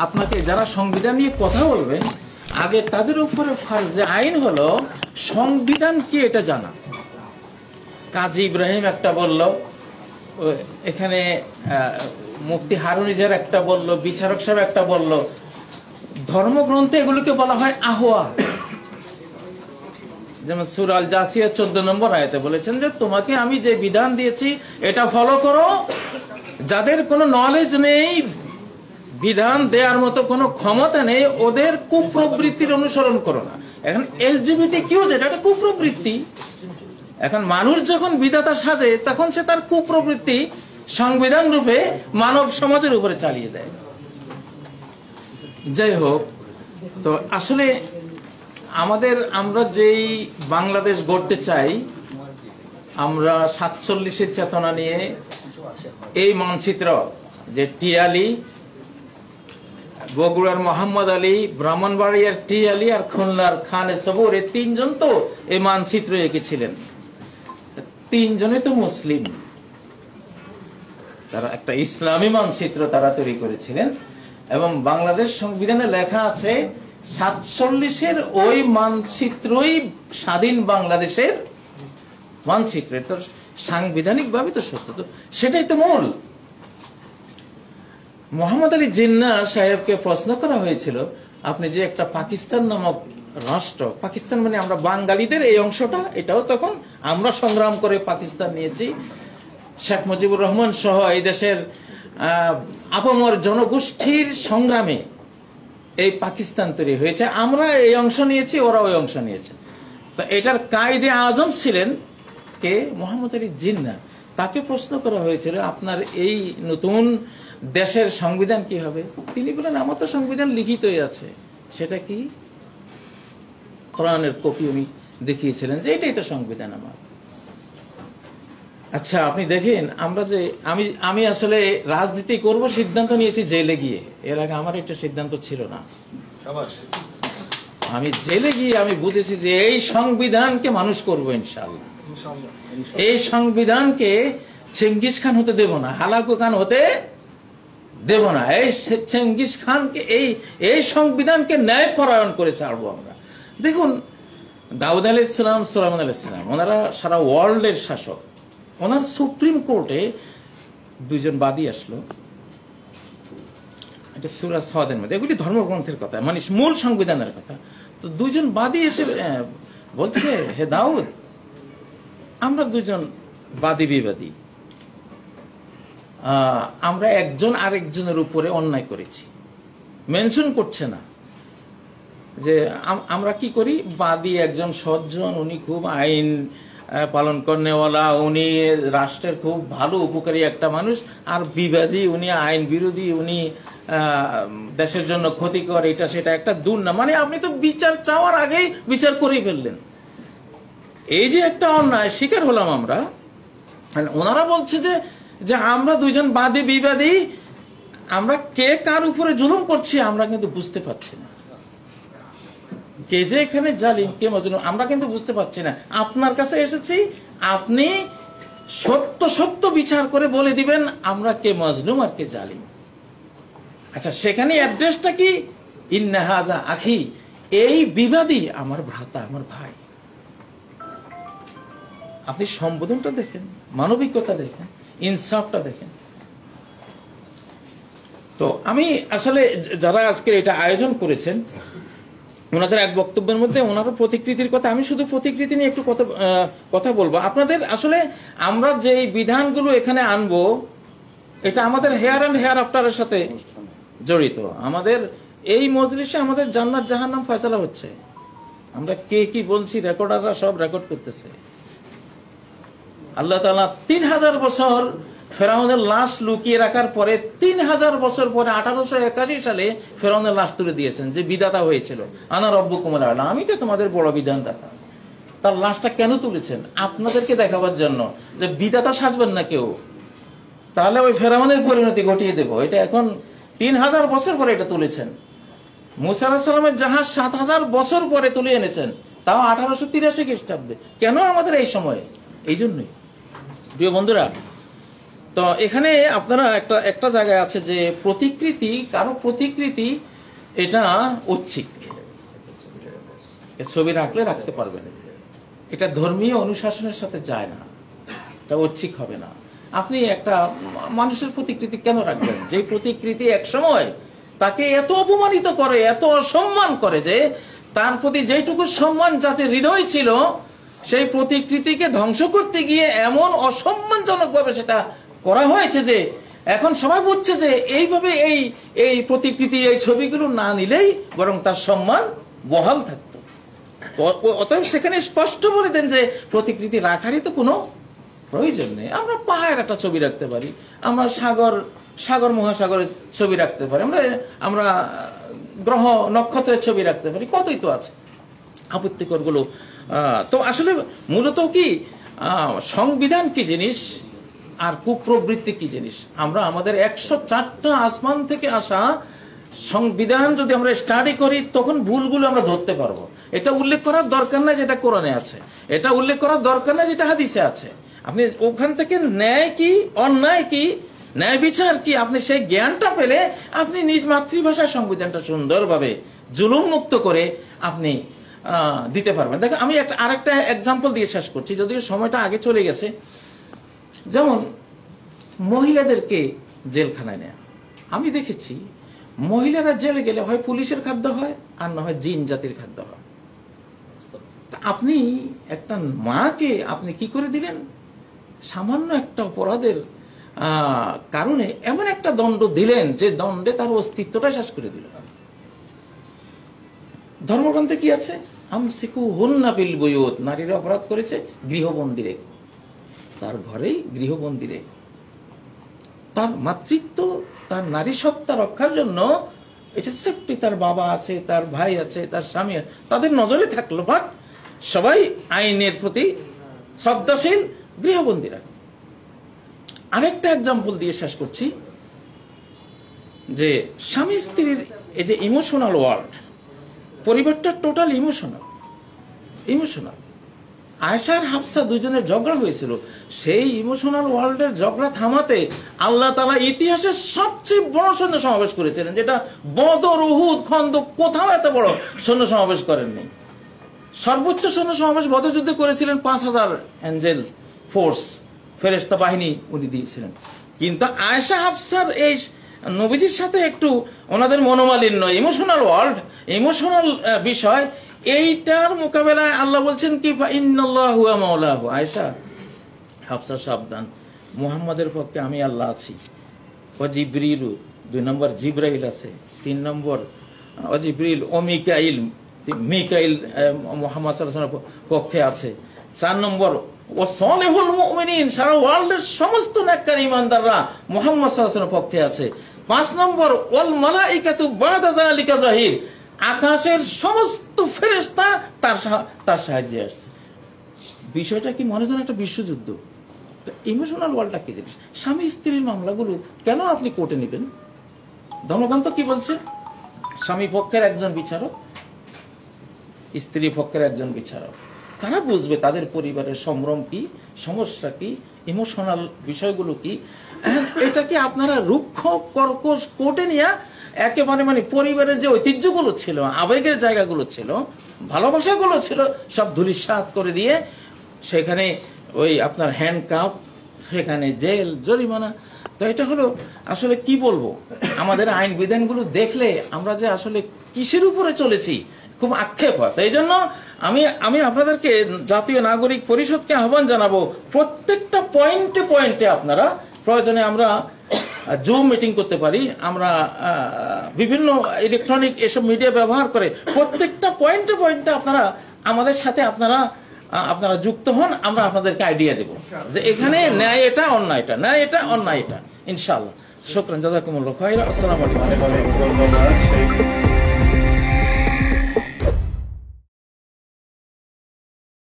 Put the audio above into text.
আপনাকে যারা সংবিধান নিয়ে কথা বলবেন আগে তাদের উপরে ফার্জে আইন হলো সংবিধান কি এটা জানা। কাজী ইব্রাহিম একটা বলল, এখানে মুফতি হারুনিজার একটা বলল, বিচারক সাহেব একটা বলল, ধর্মগ্রন্থে এগুলোকে বলা হয় আহওয়া। যেমন সূরা আল জাসিয়া 14 নম্বর আয়াতে বলেছেন যে তোমাকে আমি যে বিধান দিয়েছি এটা ফলো করো, যাদের কোনো নলেজ নেই, বিধান দেওয়ার মতো কোনো ক্ষমতা নেই, ওদের কুপ্রবৃত্তির অনুসরণ করো না। এখন এলজিবিটি কিউ যেটা একটা কুপ্রবৃত্তি, এখন মানুষ যখন বিধাতা সাজে তখন সে তার কুপ্রবৃত্তি সংবিধান রূপে মানব সমাজের উপরে চালিয়ে দেয়। যাই হোক, তো আসলে আমরা যেই বাংলাদেশ গড়তে চাই, আমরা 47-এর চেতনা নিয়ে এই মানচিত্র যে টিআলি, বগুড়ার মোহাম্মদ আলী, ব্রাহ্মণবাড়িয়ার টিআলি আর খুলনার খানে সবুর, এই তিনজন তো এই মানচিত্র এঁকেছিলেন। তিনজনে তো মুসলিম, তারা একটা ইসলামী মানচিত্র তারা তৈরি করেছিলেন এবং বাংলাদেশ সংবিধানে লেখা আছে 47-এর ওই মানচিত্রই স্বাধীন বাংলাদেশের মানচিত্র। তো সাংবিধানিক ভাবে তো সত্য, তো সেটাই তো মূল। মোহাম্মদ আলী জিন্নাহ সাহেবকে প্রশ্ন করা হয়েছিল, আপনি যে একটা পাকিস্তান নামক রাষ্ট্র, পাকিস্তান মানে আমরা বাঙালিদের এই অংশটা, এটাও তখন আমরা সংগ্রাম করে পাকিস্তান নিয়েছি, শেখ মুজিবুর রহমান সহ এই দেশের আপামর জনগোষ্ঠীর সংগ্রামে এই পাকিস্তান তৈরি হয়েছে, আমরা এই অংশ নিয়েছি, ওরা ওই অংশ নিয়েছে। তো এটার কায়েদে আজম ছিলেন কে? মোহাম্মদ আলী জিন্নাহ। তাকে প্রশ্ন করা হয়েছিল, আপনার এই নতুন দেশের সংবিধান কি হবে? তিনি বলেন, আমার তো সংবিধান লিখিতই আছে। সেটা কি? কোরআনের কপি উনি দেখিয়েছিলেন যে এটাই তো সংবিধান আমার। আচ্ছা, আপনি দেখেন, আমরা যে আমি আসলে রাজনীতি করব সিদ্ধান্ত নিয়েছি জেলে গিয়ে। এর আগে আমার একটা সিদ্ধান্ত ছিল না। আমি জেলে গিয়ে আমি বুঝেছি যে এই সংবিধানকে মানুষ করবো ইনশাআল্লাহ। এই সংবিধানকে চেঙ্গিস খান হতে দেব না, হালাকু খান হতে দেব না। এই চেঙ্গিস খানকে এই সংবিধানকে ন্যায় পরায়ণ করে ছাড়বো আমরা। দেখুন, দাউদ আলাইহিস সালাম, সুলাইমান আলাইহিস সালাম, ওনারা সারা ওয়ার্ল্ডের শাসক। ওনার সুপ্রিম কোর্টে দুইজন বাদী আসলো, এটা সূরা সাদের মধ্যে, এগুলি ধর্মগ্রন্থের কথা, মানে মূল সংবিধানের কথা। তো দুইজন বাদী এসে বলছে, হে দাউদ, আমরা দুজন বাদী বিবাদী, আমরা একজন আরেকজনের উপরে অন্যায় করেছি। মেনশন করছে না যে আমরা কি করি। বাদী একজন সজ্জন, উনি খুব আইন পালন করেওয়ালা, উনি রাষ্ট্রের খুব ভালো উপকারী একটা মানুষ, আর বিবাদী উনি আইন বিরোধী, উনি দেশের জন্য ক্ষতিকর, এটা সেটা একটা দুর্না। মানে আপনি তো বিচার চাওয়ার আগেই বিচার করেই ফেললেন। এই যে একটা অন্যায় শিকার হলাম আমরা। ওনারা বলছে যে আমরা দুইজন বাদী বিবাদী, আমরা কে কার উপরে জুলুম করছি আমরা কিন্তু বুঝতে পারছি না। কে যে এখানে জালিম, কে মজলুম, আমরা কিন্তু বুঝতে পারছি না। আপনার কাছে এসেছি, আপনি সত্য সত্য বিচার করে বলে দিবেন আমরা কে মজলুম আর কে জালিম। আচ্ছা, সেখানে অ্যাড্রেসটা কি? ইন্না হাযা আখি, এই বিবাদী আমার ভ্রাতা, আমার ভাই। আপনি সম্বোধনটা দেখেন, মানবিকতা দেখেন, ইনসাফটা দেখেন। তো আমি আসলে যারা আজকে এটা আয়োজন করেছেন, ওনাদের এক বক্তব্যের মধ্যে ওনারা প্রতিকৃতির কথা, আমি শুধু প্রতিকৃতি নিয়ে একটু কথা বলবো আপনাদের। আসলে আমরা যে বিধানগুলো এখানে আনবো, এটা আমাদের হেয়ার অ্যান্ড হেয়ার আফটারের সাথে জড়িত। আমাদের এই মজলিসে আমাদের জান্নাত জাহান্নাম ফয়সালা হচ্ছে। আমরা কে কি বলছি, রেকর্ডাররা সব রেকর্ড করতেছে। আল্লাহ তাআলা 3000 বছর ফেরাউনের লাশ লুকিয়ে রাখার পরে 3000 বছর পরে 1881 সালে ফেরাউনের লাশ তুলে দিয়েছেন, যে বিধাতা হয়েছিল, আনা রব্বুকুমুল আ'লা, আমি তো তোমাদের বড় বিধানদাতা। তার লাশটা কেন তুলেছেন? আপনাদেরকে দেখাবার জন্য যে বিধাতা সাজবেন না কেউ, তাহলে ওই ফেরাউনের পরিণতি ঘটিয়ে দেব। এটা এখন 3000 বছর পরে এটা তুলেছেন। মুসা আলাইহিস সালামের জাহাজ 7000 বছর পরে তুলে এনেছেন, তাও 1883 খ্রিস্টাব্দে। কেন আমাদের এই সময়ে? এই জন্যই প্রিয় বন্ধুরা, তো এখানে আপনারা একটা জায়গায় আছে যে প্রতিকৃতি, কারো প্রতিকৃতি এটা ঐচ্ছিক, ছবি রাখলে রাখতে পারবেন, এটা ধর্মীয় অনুশাসনের সাথে যায় না, এটা ঐচ্ছিক হবে না। আপনি একটা মানুষের প্রতিকৃতি কেন রাখবেন যে প্রতিকৃতি এক সময় তাকে এত অপমানিত করে, এত অসম্মান করে যে তার প্রতি যেটুকু সম্মান জাতির হৃদয় ছিল সেই প্রতিকৃতিকে ধ্বংস করতে গিয়ে এমন অসম্মানজনকভাবে সেটা করা হয়েছে যে এখন সবাই বুঝছে যে এইভাবে এই প্রতিকৃতি, এই ছবিগুলো না নিলেই বরং তার সম্মান বহাল থাকতো। অতএব সেখানে স্পষ্ট বলে দেন যে প্রতিকৃতি রাখারই তো কোনো প্রয়োজন নেই। আমরা পাহাড়ের একটা ছবি রাখতে পারি, আমরা সাগর মহাসাগরের ছবি রাখতে পারি, আমরা গ্রহ নক্ষত্রের ছবি রাখতে পারি, কতই তো আছে আপত্তিকর গুলো। তো আসলে মূলত কি সংবিধান কি জিনিস আর কুপ্রবৃত্তি কি জিনিস, আমরা আমাদের 104টা আসমান থেকে আসা সংবিধান যদি আমরা স্টাডি করি তখন ভুলগুলো আমরা ধরতে পারবো। এটা উল্লেখ করার দরকার নাই যেটা কোরআনে আছে, এটা উল্লেখ করার দরকার নাই যেটা হাদিসে আছে। আপনি ওখান থেকে ন্যায় কি অন্যায় কি ন্যায় বিচার কি আপনি সেই জ্ঞানটা পেলে আপনি নিজ মাতৃভাষায় সংবিধানটা সুন্দরভাবে জুলুম মুক্ত করে আপনি দিতে পারবেন। দেখো আমি আরেকটা এক্সাম্পল দিয়ে শেষ করছি, যদিও সময়টা আগে চলে গেছে। যেমন মহিলাদেরকে জেলখানায় নেয়া, আমি দেখেছি মহিলারা জেলে গেলে হয় পুলিশের খাদ্য হয় আর না হয় জিন জাতির খাদ্য হয়। আপনি একটা মাকে আপনি কি করে দিলেন, সামান্য একটা অপরাধের কারণে এমন একটা দণ্ড দিলেন যে দণ্ডে তার অস্তিত্বটা শেষ করে দিল। ধর্মগ্রন্থে কি আছে, আমসিকু হুন্না বিল বুয়ুত, নারীরা অপরাধ করেছে গৃহবন্দী রেখো, তার ঘরেই গৃহবন্দী রেখো। তার মাতৃত্ব, তার নারী সত্তা রক্ষার জন্য এটা সেফটি, তার বাবা আছে, তার ভাই আছে, তার স্বামী আছে, তাদের নজরে থাকলো, বাট সবাই আইনের প্রতি শ্রদ্ধাশীল, গৃহবন্দীরা। আরেকটা এক্সাম্পল দিয়ে শেষ করছি যে স্বামী স্ত্রীর এই যে ইমোশনাল ওয়ার্ল্ড, পরিবারটা টোটাল ইমোশনাল। আয়েশা আর হাফসা দুজনের ঝগড়া হয়েছিল, সেই ইমোশনাল ওয়ার্ল্ডের ঝগড়া থামাতে আল্লাহ তাআলা ইতিহাসের সবচেয়ে বড় সৈন্য সমাবেশ করেছিলেন, যেটা বদর, উহুদ, খন্দক কোথাও এত বড় সৈন্য সমাবেশ করেননি। সর্বোচ্চ সৈন্য সমাবেশ বদর যুদ্ধে করেছিলেন 5000 অ্যাঞ্জেল ফোর্স, ফেরেশতা বাহিনী উনি দিয়েছিলেন। কিন্তু আয়েশা হাফসার এই নবীজির সাথে একটু ওনাদের মনোমালিন্য, ইমোশনাল ওয়ার্ল্ড, ইমোশনাল বিষয়, এইটার মোকাবেলায় আল্লাহ বলছেন কি ইন্নাল্লাহু ওয়া মাওলাহু, আয়েশা হাফসা সাবধান, মুহাম্মাদের পক্ষে আমি আল্লাহ আছি। ও জিবরিল, 2 নম্বর জিব্রাইল আছে, 3 নম্বর ও জিবরিল ও মিকাইল, মিকাইল মুহাম্মদ সাল্লাল্লাহু আলাইহি ওয়াসাল্লামের পক্ষে আছে। 4 নম্বর ও সালেহুল মুমিনিন, সারা ওয়ার্ল্ডের সমস্ত নেককার ঈমানদাররা মুহাম্মদ সাল্লাল্লাহু আলাইহি ওয়াসাল্লামের পক্ষে আছে। 5 নম্বর ওয়াল মালাইকাতু বাদা যালিকা জাহির, আকাশের সমস্ত ফেরেশতা তার সাহায্যে আসছে। বিষয়টা কি মনে হয় একটা বিশ্বযুদ্ধ? তো ইমোশনাল ওয়ার্ল্ডটা কি জিনিস? স্বামী স্ত্রীর মামলাগুলো কেন আপনি কোর্টে নেবেন? ধর্মগ্রন্থ কি বলছে? স্বামী পক্ষের একজন বিচারক, স্ত্রী পক্ষের একজন বিচারক, তারা বুঝবে তাদের পরিবারের সম্ভ্রম কি, সমস্যা কি, ইমোশনাল বিষয়গুলো কি। এটা কি আপনারা রুক্ষ কর্কশ কোর্টে নিয়ে একেবারে পরিবারের যে ঐতিহ্যগুলো ছিল, আবেগের জায়গাগুলো ছিল, ভালোবাসাগুলো ছিল, সব ধূলিসাৎ করে দিয়ে সেখানে ওই আপনার হ্যান্ডকাপ, সেখানে জেল, জরিমানা। তো এটা হলো আসলে কি বলবো, আমাদের আইন বিধানগুলো দেখলে আমরা যে আসলে কিসের উপরে চলেছি খুব আক্ষেপ হয়। এই জন্য আমি আপনাদেরকে জাতীয় নাগরিক পরিষদকে আহ্বান জানাবো, প্রত্যেকটা পয়েন্টে পয়েন্টে আপনারা প্রয়োজনে আমরা জুম মিটিং করতে পারি, আমরা বিভিন্ন ইলেকট্রনিক এসব মিডিয়া ব্যবহার করে প্রত্যেকটা পয়েন্টে পয়েন্টে আপনারা আমাদের সাথে আপনারা যুক্ত হন, আমরা আপনাদেরকে আইডিয়া দেব যে এখানে ন্যায় এটা, অন্যায় এটা, ন্যায় এটা, অন্যায় এটা, ইনশাআল্লাহ। শুকরান, জাযাকুমুল্লাহ খাইরা। আসসালামু আলাইকুম।